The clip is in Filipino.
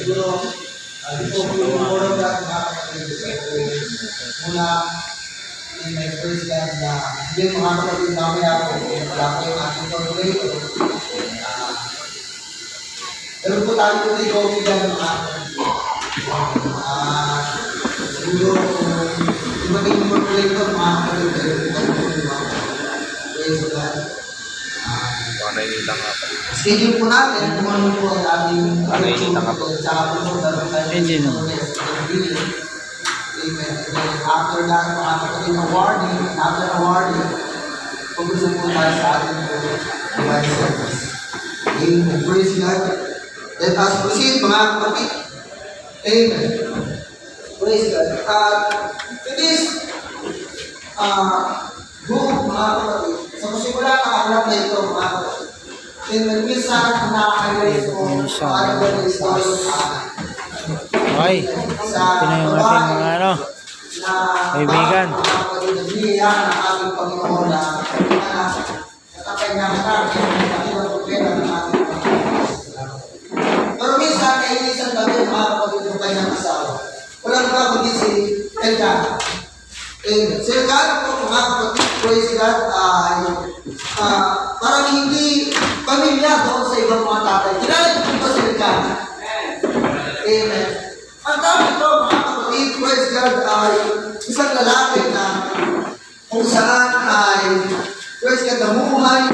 siguro, ito po yung oras na makakapagod. Muna, in my first time na hindi mga kapatid mamaya po, wala po yung ating corporator. Pero po tayo po rin COVID yan mga kapatid. Siguro, yung maging corporator mga kapatid, kayo po tayo po yung mga praise God. Schedule po natin kung ano po ang ating tsaka po dapat tayo Amen. After that, mga kapatid ng warning, after the warning, pag-usap po tayo sa ating divine service. Amen. Praise God. Let us proceed, mga kapatid. Amen. Praise God. To this book, mga kapatid, sa musimula ng anak na ito, mga kapatid, Amen. Minsan, nakakaiwalis ko, ano ba na story Okay, ito na yung ating mga ano, kaibigan. Pero minsan, kainisan kami mga kapatid yung kanyang asawa. Walang ba kundi si Elgana. Si Elgana po mga kapatid, praise God, ay parang hindi pamilya doon sa ibang mga tatay. Kilala niyo po si Elgana? Amen. Ang dami ito, mga kapatid, praise God, ay isang lalaki na kung saan ay, praise God, namuhay,